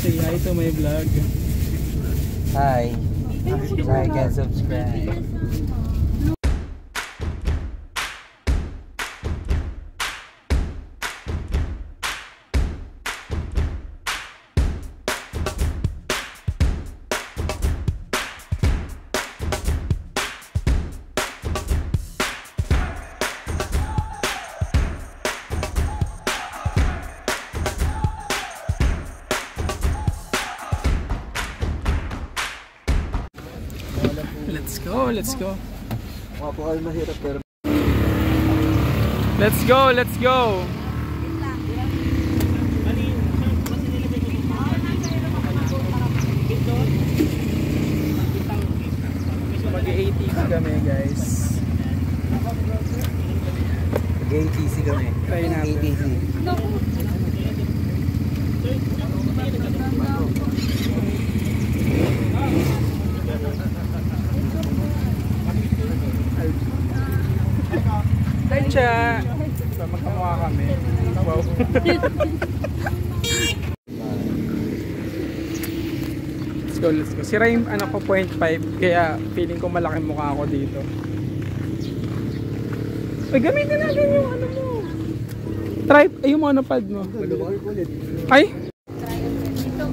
Say hi to my vlog. Hi. Like and subscribe. Let's go, let's go. Mahirap pero Let's go, let's go. Mag-ATC kami, guys. ATC kami. Try natin. ATC. Tcha! So, magkamukha kami. Wow. Let's go, let's go. Sira yung ano ko 0.5, kaya feeling ko malaki mukha ako dito. Ay, gamitin natin yung ano mo. Try, ay yung monopod mo. Ay!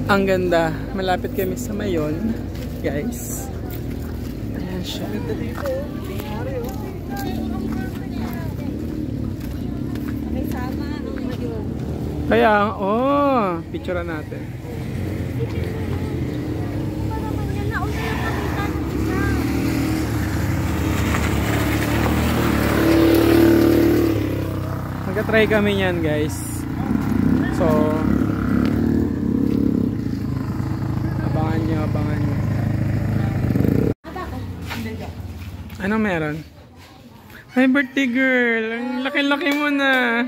Ang ganda. Malapit kami sa Mayon, guys. Ayan siya. Kaya, oh, picturean natin. Magka-try kami niyan, guys. So, abangan nyo, abangan nyo. Ano meron? Hi, birthday girl! Ang laki-laki mo na!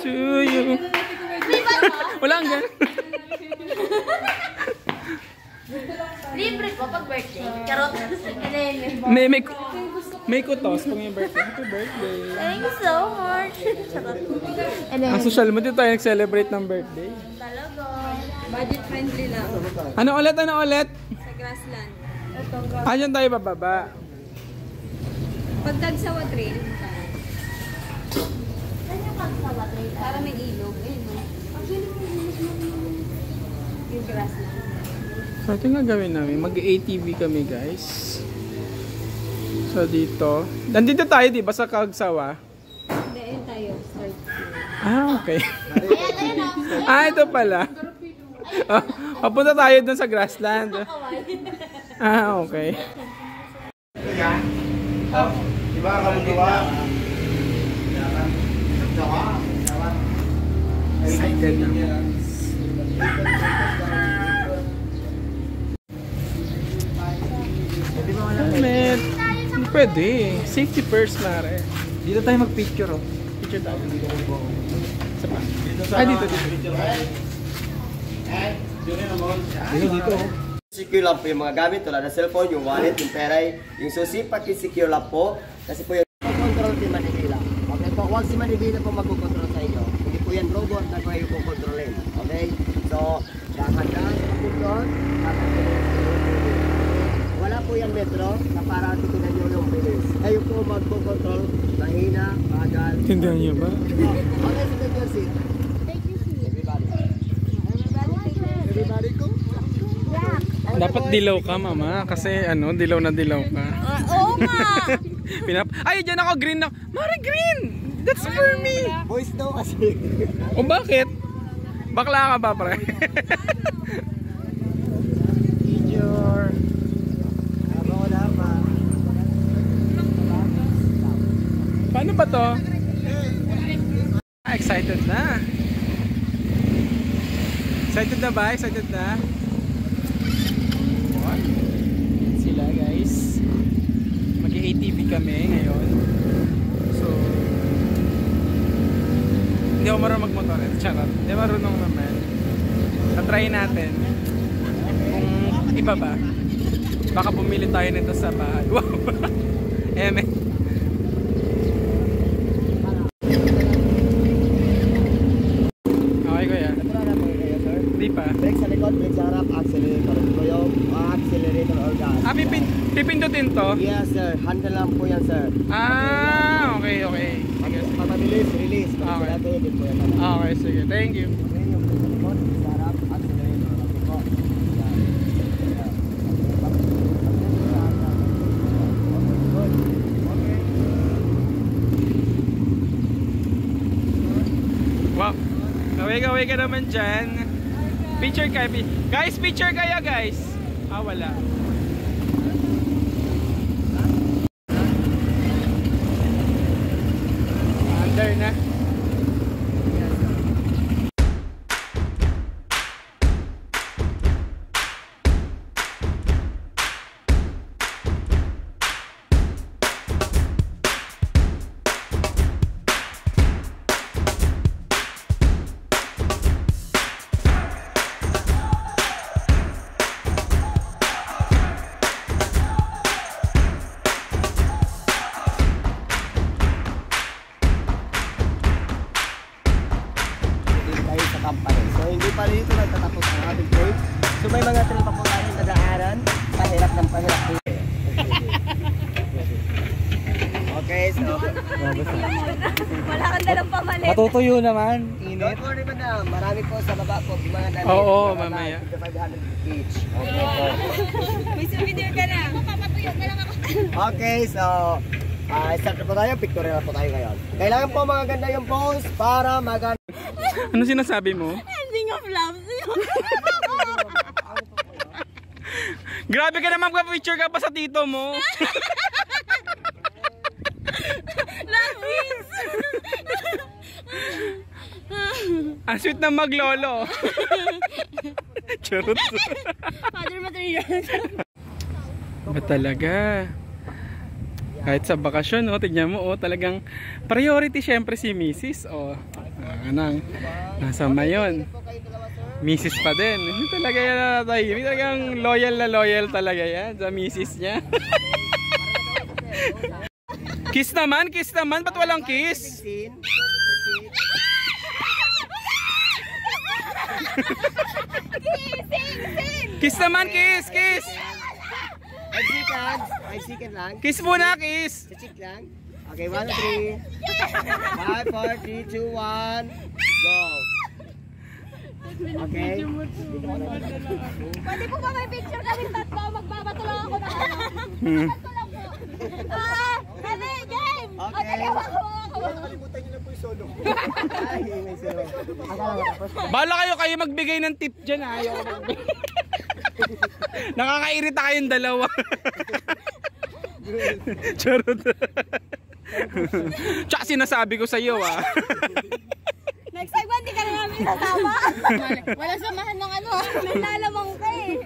To you! Wala ang gan. Libre ko pag birthday. Charot. May kutos pag may birthday. Happy birthday. Thank you so much. Charot. Ang social mo dito tayo nag-celebrate ng birthday. Talaga. Budget friendly lang. Ano ulit? Ano ulit? Sa grassland. Diyan tayo bababa. Pag Tagsawa Trail. Saan yung Tagsawa Trail? Para may ilog. Ayun o. Yung grassland. So ito nga gawin namin. Mag-ATV kami, guys. So dito. Nandito tayo, di ba? Sa Kagsawa. Hindi, ayun tayo. Start. Okay. Ayan o. Ito pala. Papunta tayo dun sa grassland. Okay. Diba kamu gawa? Excited na. Helmet. Pwede. Safety first, mare. Dito tayo mag-picture, oh. Picture tayo. Isa pa. Dito. Dito, oh. Secure lang po yung mga gamit tulad ng cellphone, yung wallet, yung pera, yung susi, pati secure lang po. Kasi po yung control si Manibila. Okay po, huwag si Manibila po magkukontrol sa inyo. Hindi po yan robot na kayo po kontrolin. Okay? So, dahan-dahan sa pagkukontrol, wala po yung metro na para titinan nyo yung bilis. Kayo po magkukontrol, mahina, bagal. Tindihan niyo ba? Okay, so take your seat. Everybody. Everybody go. Dapat dilaw ka, mama. Kasi ano, dilaw na dilaw ka. Oo nga. Ay, dyan ako, green na. Mari, green! That's for me! Boys daw kasi. O bakit? Bakla ka ba, pre? Picture. Wala pa. Paano ba to? Excited na. Excited na ba? Excited na? Sila, guys. Mag-ATV kami ngayon. So, hindi ako marunong magmotor. Charot. Hindi marunong naman. Try natin kung iba ba. Baka bumili tayo nito sa bahay. Wow! Eme. Okay, kuya. Hindi pa. pa? Brake sa likod, brake sa harap, accelerator. Ito yung accelerator or gas. Pipindutin to? Yes sir, handle lang po yan sir. Okay. Pag mabilis, release. Okay. Hindi po yan. Okay, sige. Thank you. Okay, yung brake sa likod, brake sa harap, accelerator. Okay po. Wow. Kaway ka naman dyan. Picture kayo. Guys, picture kayo guys. Wala. Under na. So hindi pa dito nagtatapos ang ating trip. So may mga trail pa po tayong dadaanan. Pahirap ng pahirap. Okay, so Wala kang dalang pamalit. Matutuyo naman. Init. don't worry madam, marami po sa baba po mga damit. Oo, mamaya. 500 each. Okay po. May souvenir ka na. Papatuyo ka lang ako. Okay, so start na po tayo, pictorial na po tayo ngayon. Kailangan po mga ganda yung pose para maganda. Ano sinasabi mo? Ending of love. Grabe ka naman, picture ka pa sa tito mo. Love wins. Ang sweet na maglolo. Charot. Father material. Ba talaga? Kahit sa bakasyon, tignan mo, talagang priority syempre si Mrs. Anang, nasa mayon. Mrs. pa din. Hindi talaga yan natay. Hindi talagang loyal na loyal talaga yan sa Mrs. niya. Kiss naman. Ba't walang kiss? Kiss naman, kiss. 5 seconds lang. Kiss muna, kiss. Check lang. Okay, 1, 2, 3. 5, 4, 3, 2, 1. Go. Okay. Pwede po ba may picture kami tatlo? Magbabato lang ako na ano. Bato lang po. Kami, game! Okay. Nakalimutan niyo na po yung solo. Ay, may solo. Bala kayo magbigay ng tip dyan. Ayaw ko magbigay. Nakakairita kayong dalawa. Charot. Tsaka sinasabi ko sa iyo Next time, hindi ka na namin kasama. Wala samahan ng ano. May lalamang ka eh.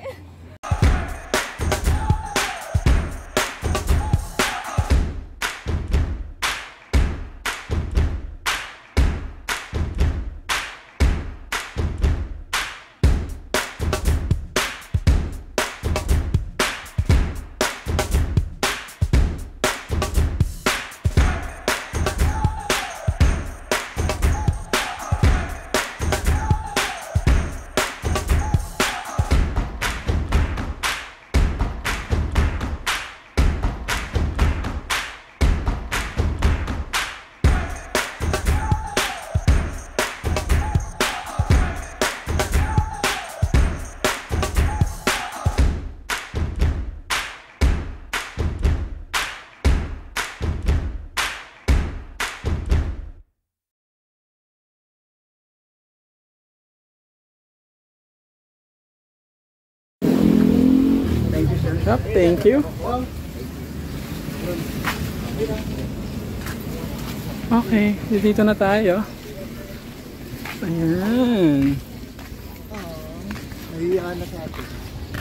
Thank you. Okay, dito na tayo. Ayan. Nahihiyan na sa atin.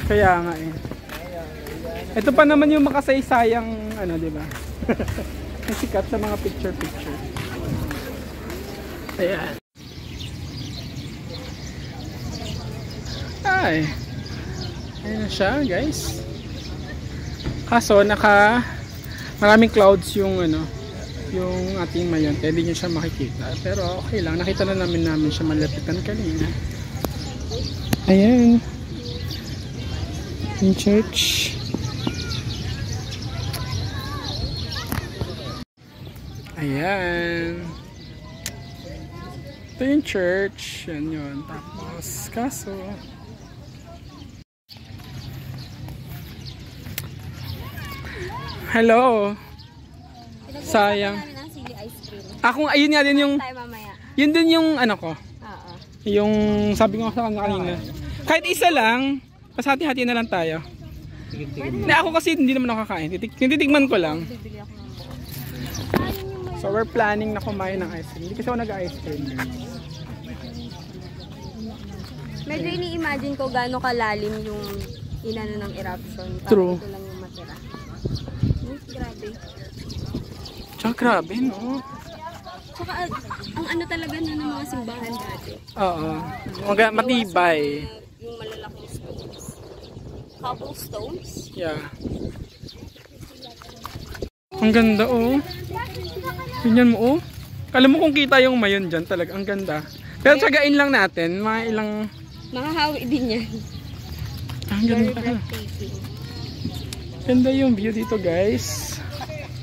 Kaya nga eh. Ito pa naman yung makasaysayang ano, di ba? Sikat sa mga picture. Ayan. Ay. Ayan na siya, guys. Kaso maraming clouds yung yung ating mayon, kaya hindi nyo siya makikita, pero okay lang, nakita na namin siya malapitan kanina. Ayan. Yung church. Ayan. Ito yung church. Yan yun. Tapos, kaso. Hello. Sayang. Ako, ayun nga din yung, yun din yung ano ko. Yung sabi ko sa kanya kanina. Kahit isa lang, pasati-hati na lang tayo. Na ako kasi hindi naman nakakain. Tinitigman ko lang. So we're planning na kumain ng ice cream. Hindi kasi ako nag-ice cream. Medyo ini-imagine ko gaano kalalim yung inano ng eruption. True. Ito lang yung matira. Grabe. Tsaka grabe, no? Saka ang ano talaga na ng mga simbahan dati. Oo. Matibay. Yung malalaking stones. Cobblestones? Yeah. Ang ganda, oh. Tingnan mo, oh. Alam mo kung kita yung mayon dyan talaga. Ang ganda. Pero tsagain lang natin. Mga ilang... Makahawi din yan. Ang ganda. Ganda yung view dito, guys.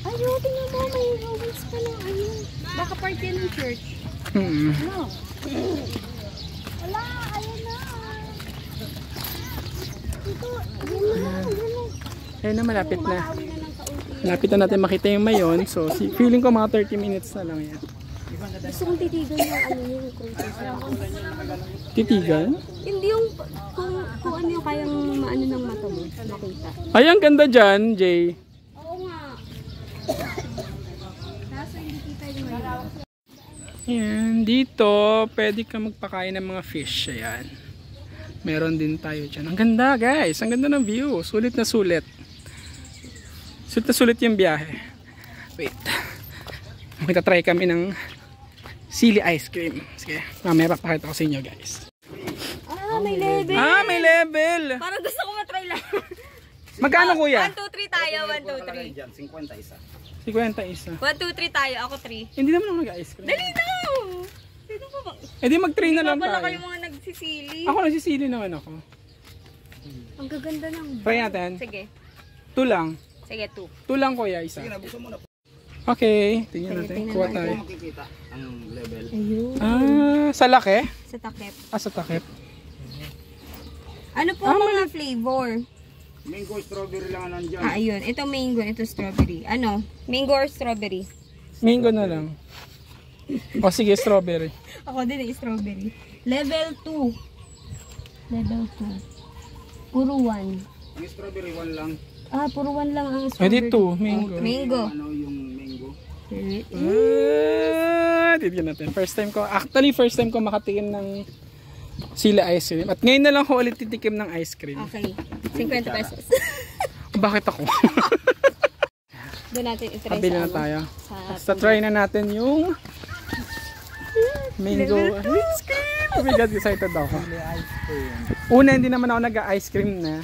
Ayun, tingnan mo. May hawis pa ng ano. Baka part yan ng church. Ano? Wala, ayun na. Ito, ayun na. Ayun na, malapit na. Malapit na natin makita yung mayon. So, feeling ko mga 30 minutes na lang yan. Gusto kong titigan yung ano yung cruises. Titigan? Hindi yung kung ano yung kayang maano ng mata mo. Makita. Ay, ang ganda dyan, Jay. Oo nga. Kaso hindi kita yung mayon. Yan, dito, pwede ka magpakain ng mga fish. Ayan. Meron din tayo dyan. Ang ganda, guys. Ang ganda ng view. Sulit na sulit. Sulit na sulit yung biyahe. Wait. Magta-try kami ng sili ice cream. Sige, mamaya papakita ko sa inyo, guys. Ah, may level. Ah, may level. Parang gusto ko matry lang. Magkano, kuya? 1, 2, 3 tayo. 1, 2, 3. 51. 1, 2, 3 tayo. Ako 3. Hindi naman ako nag-ice cream. Dali na! Sino pa ba? Eh di mag-try na lang Hindi pa pala tayo. kayo mga nagsisili. Ako nagsisili naman ako. Ang gaganda ng... Try natin. Sige. 2 lang. Sige, 2. 2 lang, kuya, isa. Okay, tingnan natin. tingnan Kuha natin. tayo. Makikita ang level. Ayun. Ah, sa laki? Sa takip. Ah, sa takip. Ano po mga flavor? Mango, strawberry lang nandiyan. Ah, ayun. Ito mango, ito strawberry. Ano? Mango or strawberry? Mango na lang. O sige, strawberry. Ako din ay strawberry. Level 2. Level 2. Puro 1. Ang strawberry 1 lang. Ah, puro 1 lang ang Pwede strawberry. 2, mango. Mango. Ano yung mango? Tignan natin. First time ko ko makatikim ng sili ice cream. At ngayon na lang ko ulit titikim ng ice cream. Okay. 50 pesos. Bakit ako? Doon natin itry Pabili na tayo. Basta try na natin yung mango ice cream. Oh my God, excited ako. Una, hindi naman ako nag-ice cream na.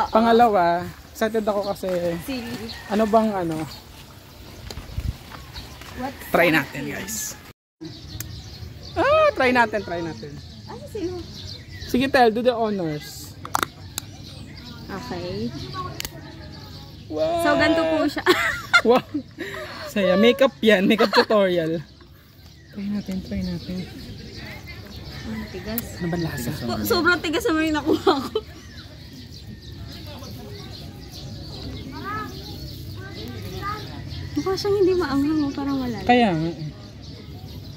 Pangalawa, excited ako kasi Sili. ano bang ano. Try natin, guys. Try natin. Ano sila? Sige, Tel, do the honors. Okay. Wow. So, ganito po siya. Wow. Saya, makeup yan. Makeup tutorial. Try natin. Ang tigas. Ano ba lasa? Sobrang tigas naman yung nakuha ko. Mukha siyang hindi maanghang, parang wala. Kaya nga.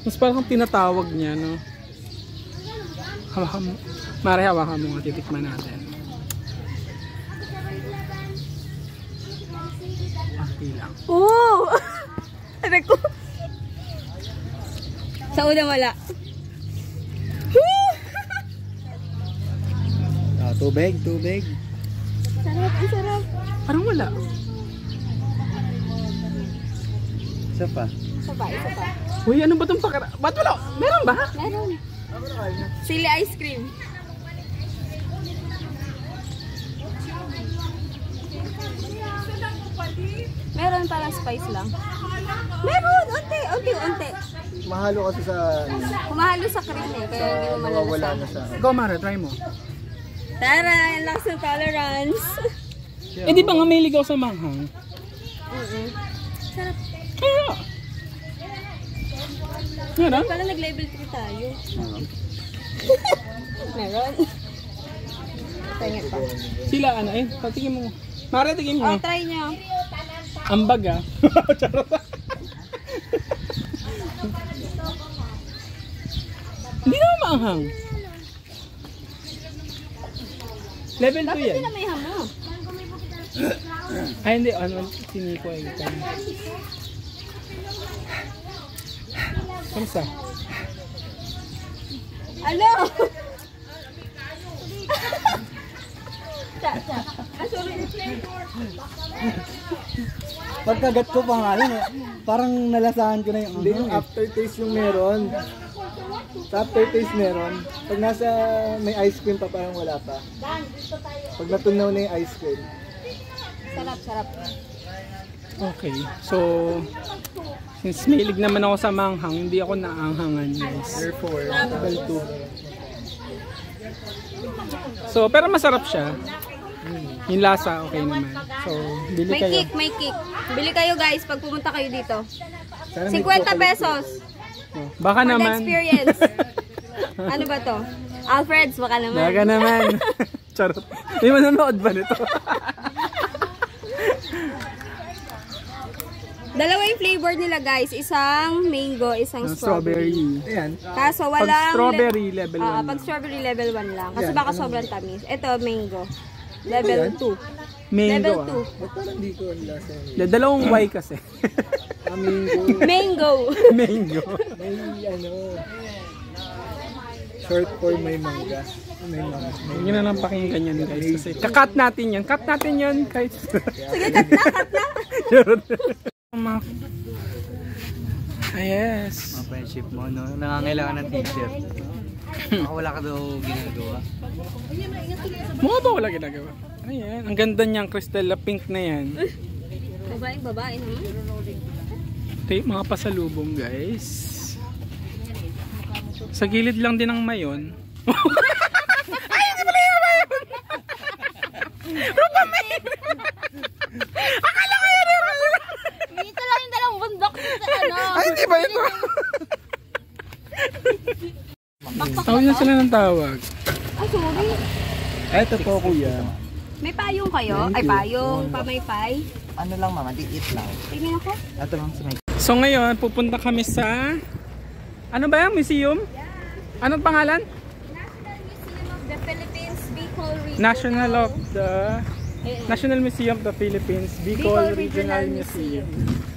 Mas parang tinatawag niya, no? Hawakan mo. Mare, hawakan mo. Titikman natin. Okay lang. Oo! Ano ko? Sa una wala. Tubig. Sarap, ang sarap. Parang wala. Isa pa. Isa pa. Uy, ano ba itong pakara? Ba't wala? Meron ba? Meron. Sili ice cream. Meron parang spice lang. Meron! Unti. mahalo kasi sa... Kumahalo sa cream eh, kaya hindi mo Wala na malalasahan. siya. Go, Mara, try mo. Tara, ang lakas ng tolerance. Eh, di ba nga may ligaw sa manghang? Sarap. Kaya. Meron? Parang nag-level 3 tayo. Meron. Tingin pa. Sila, ano eh, patigin mo. Mara, tigin mo. Oh, try nyo. Ambag ah. Charot. Hindi naman maanghang. Level 2 Bakit yan. hindi na may hamo? Ay hindi, ano, siniko ay ito. Kamusta? Ano? Sorry. Pagkagat ko pangalan eh, parang nalasahan ko na yung... Hindi, yung aftertaste yung meron. Sa aftertaste meron. Pag nasa may ice cream pa, parang wala pa. Pag natunaw na yung ice cream. Sarap, sarap. Okay, so since mahilig naman ako sa manghang, hindi ako naanghangan guys. Therefore, Level 2. So, pero masarap siya. Yung lasa, okay naman. So, bili May kayo. kick, may kick. Bili kayo guys pag pumunta kayo dito. sana may 50 pesos. Oh, baka For the naman. experience. Ano ba to? Alfred's, baka naman. Baka naman. Charot. May manonood ba nito? Dalawa yung flavor nila guys. Isang mango, isang strawberry. Ayan. Kaso Pag walang... strawberry, level 1. Pag strawberry level 1 lang. Kasi Yan, baka sobrang tamis. Ito, mango. Level 2. Mango Level ah. Ba't parang di ko ang lasa? Dalawang Y kasi. Mango. 2. Mango. Mango. May ano... Short for may mangga. May mangga. Huwag nyo na lang pakinggan yan guys. Kasi kakat natin yan. Cut natin yan guys. Sige, cut na, cut na. Yes. Mga friendship mo, no? Nangangailangan ng teacher. Baka wala ka daw ginagawa. Mukha ba wala ginagawa? Ayan. Ang ganda niyang Cristela pink na yan. Babaeng babae naman. Ito yung mga pasalubong guys. Sa gilid lang din ng mayon. Ay, hindi pala yung mayon! Rupa mayon! Akala ko yun yung mayon! Dito lang yung dalawang bundok. Ano? Ay, hindi ba ito? Tawag na sila ng tawag. Ah, sorry. Eto po kuya. May payong kayo? Ay, payong. Pamaypay. Ano lang mama, diit lang. Tingnan ako. Eto lang sa may... So ngayon, pupunta kami sa... Ano ba yung museum? Anong pangalan? National Museum of the Philippines, National Museum of the Philippines, Bicol Bicol Regional Regional Museum.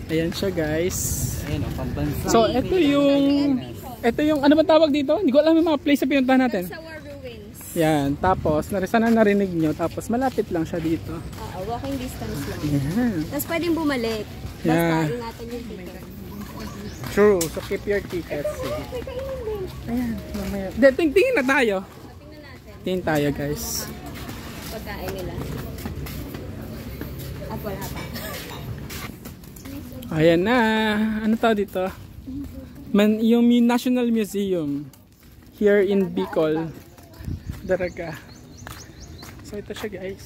Ayan siya guys. Ayun o, pambansa. So ito yung ano ba tawag dito? Hindi ko alam yung mga place na pinuntahan natin. Sawar Ruins. Yan, tapos sana narinig nyo, tapos malapit lang siya dito. Walking distance lang. Yan. Tapos pwedeng bumalik. Basta Yeah. ingatan yung ticket. True, so keep your tickets. May kainin din. Ayan, mamaya. Tingin na tayo. Tingnan natin. Tingin tayo guys. Pagkain nila. At wala pa. Ayan na. Ano tawag dito? Yung National Museum here in Bicol. Daraga. So ito siya guys.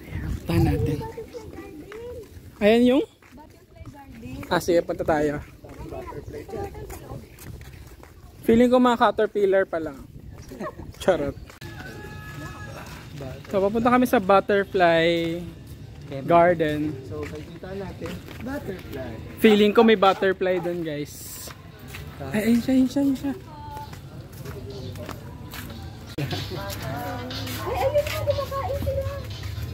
Ayan, puntahan natin. Ayan yung? Sige, punta tayo. Feeling ko mga caterpillar pa lang. Charot. So papunta kami sa butterfly garden. So, kita natin, butterfly. Feeling ko may butterfly doon guys. Ay, ayun siya. Ay, ayun na. Kumakain sila.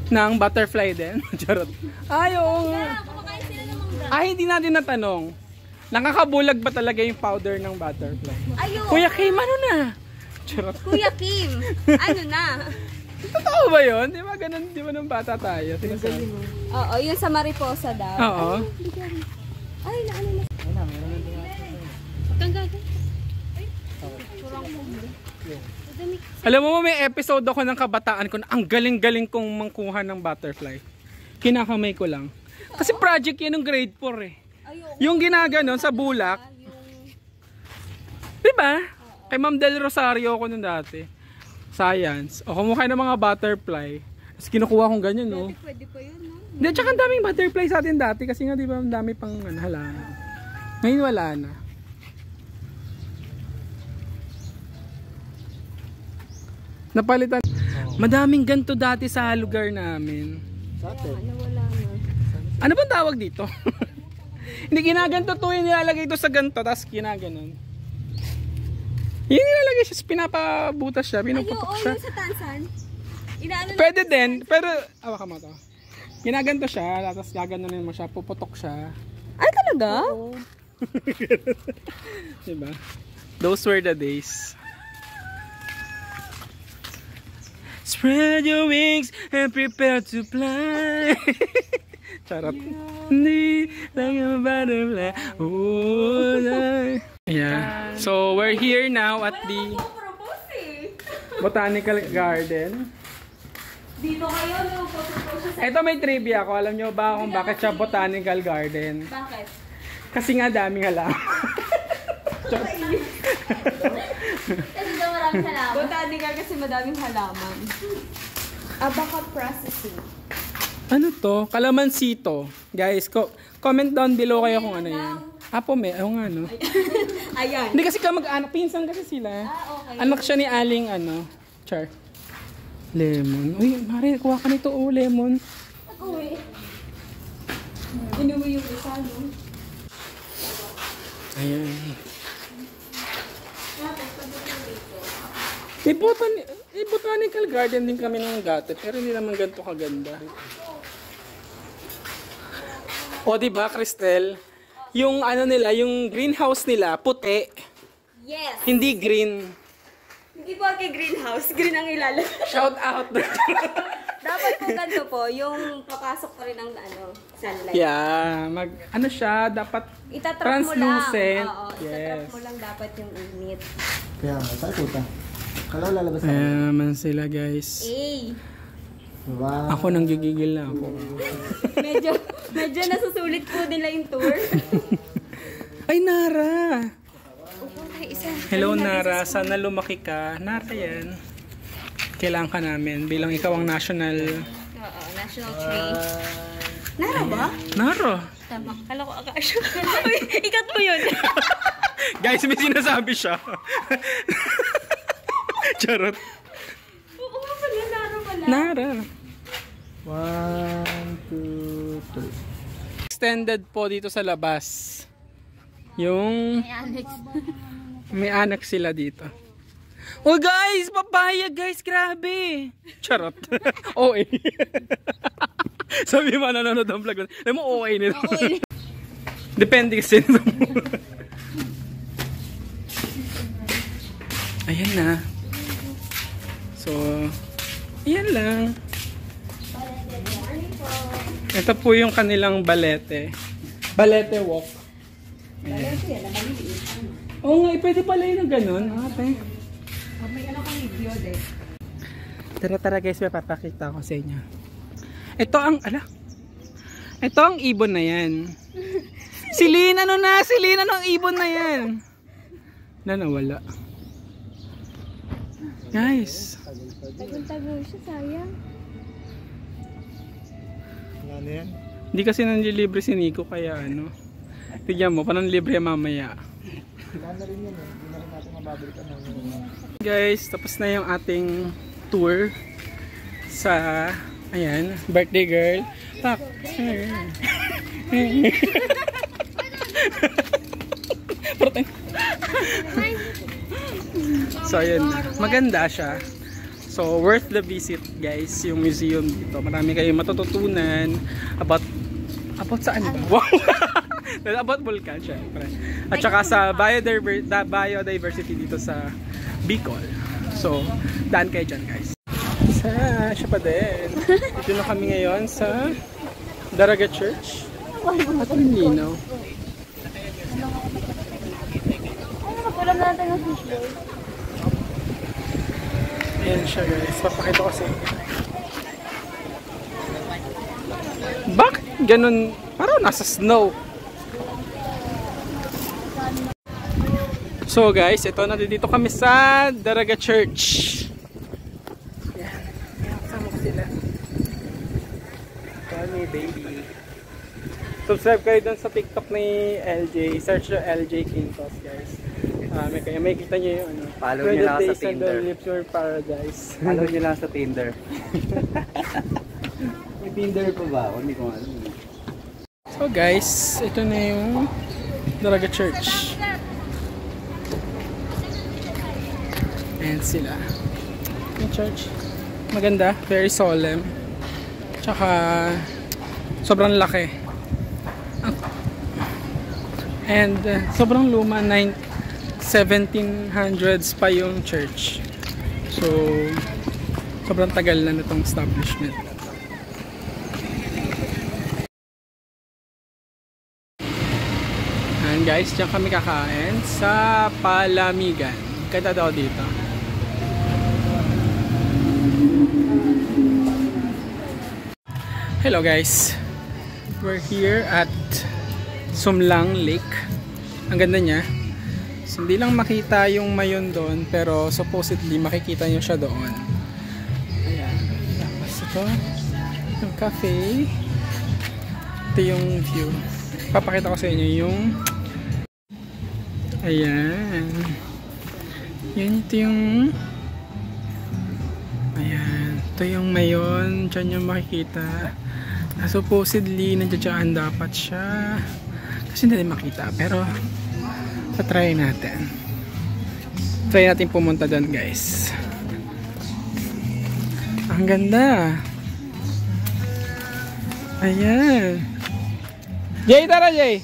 Nang butterfly din. Charot. Ay, oo nga. Kumakain sila ng mga Ay, hindi natin natanong. Nakakabulag ba talaga yung powder ng butterfly? Ayun. Kuya Kim, ano na? Charot. Kuya Kim. Ano na? Totoo ba yun? Di ba ganun, di ba nung bata tayo? Oo, yun sa Mariposa daw. Oo. Ay, naano na. Tanggaga. Ay, kurang kumbre. Alam mo, may episode ako ng kabataan ko na ang galing-galing kong mangkuha ng butterfly. Kinakamay ko lang. Kasi project yan ng grade 4 eh. Yung ginaganon sa bulak. Diba? Kay Ma'am Del Rosario ako nun dati. Science. O kumuha ng mga butterfly. Tapos kinukuha kong ganyan, no? Pwede pa yun, no? Hindi, tsaka ang daming butterfly sa atin dati. Kasi nga, di ba, ang dami pang halaman. Ngayon wala na. Napalitan. Madaming ganito dati sa lugar namin. Wala na. Ano bang tawag dito? Hindi ginaganto to, yung nilalagay ito sa ganto, tapos ginaganon. Yung nilalagay siya, pinapabutas siya, pinuputok siya. Yung sa tansan. Pwede din, pero, awa ka mo to. Ginaganto siya, tapos gaganunin mo siya, puputok siya. Ay, talaga? Oo. Diba? Those were the days. Spread your wings and prepare to fly. Charot. Hindi lang yung butterfly. Oh, yeah. So, we're here now at the Botanical Garden. Dito kayo, no? Ito may trivia ako. Alam nyo ba kung bakit siya Botanical Garden? Bakit? Kasi nga daming halaman. Kasi daw maraming halaman. Botanical kasi madaming halaman. Baka processing. Ano to? Kalamansi to. Guys, comment down below kayo kung ano yan. Apo me, ayaw nga no. Ayan. Hindi kasi kamag-anak, pinsan kasi sila. Okay. Anak siya ni Aling ano, Char. Lemon. Uy, Mari, kuha ka nito, oh, lemon. Uy. Inuwi yung isa, no? Ayan. Botanical garden din kami ng dati, pero hindi naman ganito kaganda. O diba, Cristel? Yung ano nila, yung greenhouse nila, puti. Yes. Hindi green. Hindi po kay greenhouse. Green ang ilalim. Shout out. Dapat po ganito po, yung papasok pa rin ng sunlight. Yeah, ano siya, dapat Itatrap translucent. mo lang. Oo, itatrap mo lang dapat yung init. Kaya nga, saan puta? Kala lalabas na. Ayan sila guys. Wow. Ako nang gigigil na ako. medyo nasusulit po nila yung tour. Ay, Nara! Hello, Hello, Nara. Sana lumaki ka. Nara yan. Kailangan ka namin bilang ikaw ang national... Oo, national tree. Nara ba? Nara! Tama. Kala ko akasya. Ikat mo yun. Guys, may sinasabi siya. Charot. Oo nga pala, Nara pala. Nara. 1, 2, 3. Extended po dito sa labas. Yung... May anak sila dito. Oh guys! Papaya guys! Grabe! Charot. OA. Sabi mo nanonood ang vlog. Alam mo OA nito. Depende kasi nito mo. Ayan na. So, ayan lang. Ito po yung kanilang balete. Balete walk. Balete yan, maliliit. Oo nga, pwede pala yun ng ganun. Ate. May ano kang video, eh. Tara guys, may papakita ko sa inyo. Ito ang, ito ang ibon na yan. Silina no na, Silina no ang ibon na yan. Nawala. Guys. Tagal-tagal siya, sayang. Ano yan? Hindi kasi nanlilibre si Nico kaya ano. Tignan mo, paano libre mamaya. Kailangan na rin yun eh. Hindi na rin natin mababalikan ng Guys, tapos na yung ating tour sa, ayan, birthday girl. Tak. So, ayan. Maganda siya. So, worth the visit, guys, yung museum dito. Marami kayong matututunan about saan ba? Wow! About Vulcan, syempre. At saka sa biodiversity dito sa Bicol. So, daan kayo dyan, guys. Siya pa din. Dito na kami ngayon sa Daraga Church. At Linaw. Nakulam na natin ng fish bowl. Ayan siya, guys. Papakita ko sa inyo. Bakit ganun? Parang nasa snow. So guys, ito nandito kami sa Daraga Church. Yan. Kasama ko sila. Kami baby. Subscribe kayo dun sa TikTok ni LJ. Search yung LJ Quintos guys. May kita nyo yung ano. Follow nyo lang sa Tinder. Paradise. Follow nyo lang sa Tinder. May Tinder pa ba? Hindi ko alam. So guys, ito na yung Daraga Church. Ayan sila. Yung church. Maganda. Very solemn. Tsaka sobrang laki. And sobrang luma. 1700s pa yung church. So sobrang tagal na nitong establishment. And guys, diyan kami kakain sa Palamigan. Kata daw dito. Hello guys. We're here at Sumlang Lake. Ang ganda niya. So, hindi lang makita yung mayon doon, pero supposedly makikita nyo siya doon. Ayan. Tapos ito, yung cafe. Ito yung view. Papakita ko sa inyo yung ayan. Yan, ito yung ayan. Ito yung mayon. Diyan yung makikita. Supposedly, nandiyan dapat siya. Kasi hindi makita. Pero try natin. Try natin pumunta doon guys. Ang ganda. Ayan. Jay, tara Jay.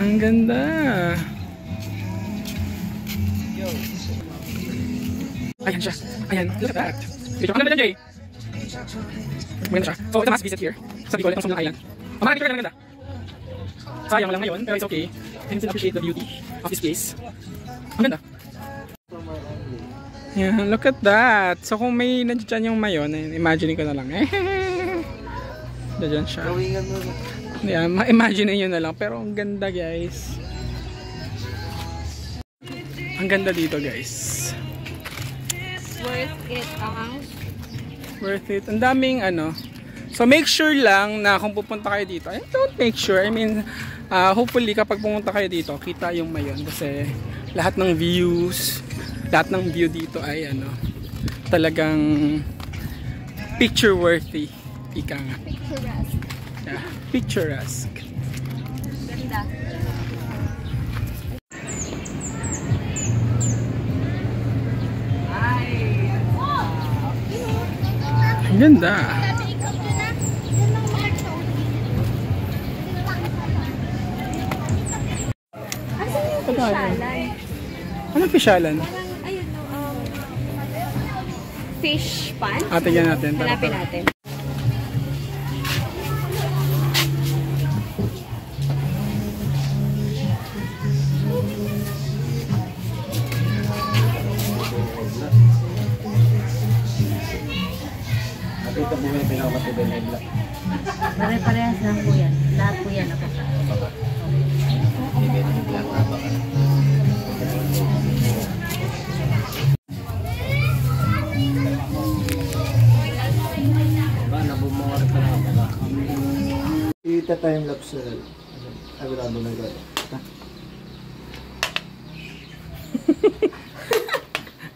Ang ganda. Ayan siya. Ayan. Look at that. Dito ka ganda Jay. Maganda siya. So ito mas visit here. Sabi ko, itong Sumlang Island. Marami picture na ganda. Sayang lang ngayon, pero it's okay. And still appreciate the beauty of this place. Ang ganda. Yeah, look at that. So kung may nandiyan yung mayon, imagine ko na lang. Diyan siya. Yeah, ma-imagine nyo na lang. Pero ang ganda guys. Ang ganda dito guys. Worth it, Worth it. Ang daming ano. So make sure lang na kung pupunta kayo dito, I don't make sure, I mean, hopefully kapag pumunta kayo dito, kita yung mayon kasi lahat ng views, lahat ng view dito ay ano, talagang picture worthy. Ika nga. Picturesque. Yeah, picturesque. Ganda. Ang ganda. Anong pisyalan? Ayun, fish pan. Tingnan natin. Hanapin natin. Ito po yung pinakamatibay na black. Pare-parehas lang po yan. Lahat po yan ako. Ita-time lapse available na gano'n.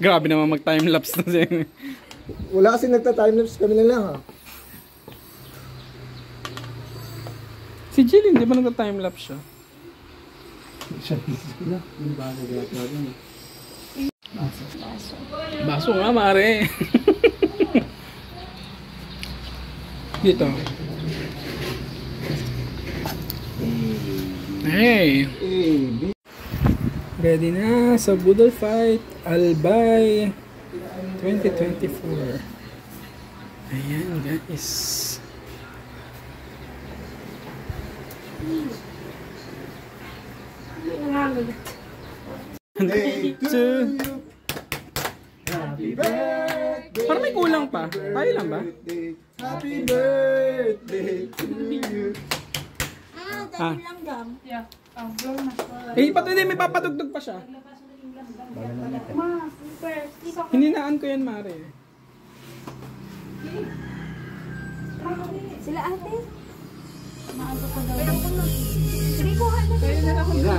Grabe naman mag-time-lapse na siya. Wala kasi nagta-timelapse kami na lang Si Jill, hindi ba nagta-timelapse siya? Baso nga, mare. Dito. Hey! Ready na sa Budol Fight Albay 2024. Ayan guys. Day to you. Happy birthday. Parang may kulang pa. Tayo lang ba? Happy birthday to you. Dahil lang dam. Eh, hindi, may papatugtog pa siya. Hininaan ko yan, Mare. Sila ate. Maaga ko daw. Sige, kuha na.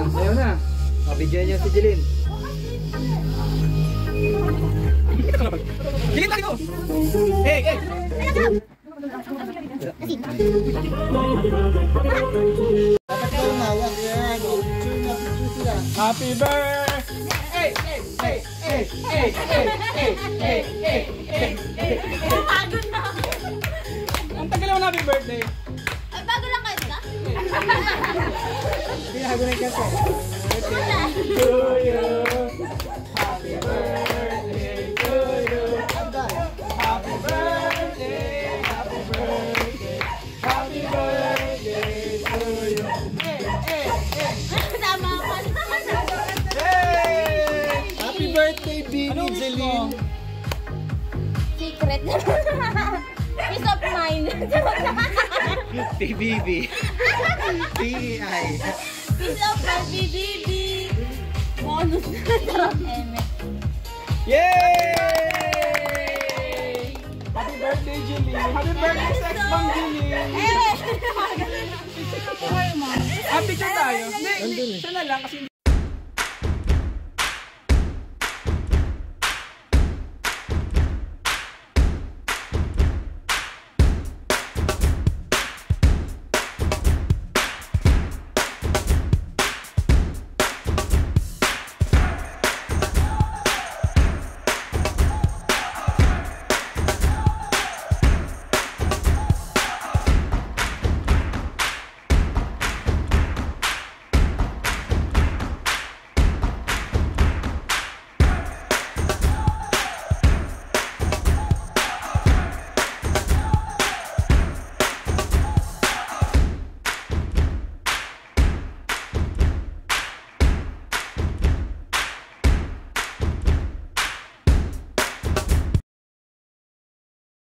Sayo na. Video niyo si Jeline. Sige, tayo ko! Hey! Happy birthday! Ang tagal naman happy birthday. Ay, bago lang kayo ka? Hindi, hago na yung kaso. To you. Happy birthday to you. Happy birthday. Happy birthday. Happy birthday to you. Tama ako. Hey! Happy birthday, Bini Jeline. Secret. Peace of mind. TBB. PI. Peace of mind, BBB. Bonus na. Yay! Happy birthday, Julie. Happy birthday, sex bomb, Julie. Ah, picture tayo. Hindi, siya na lang kasi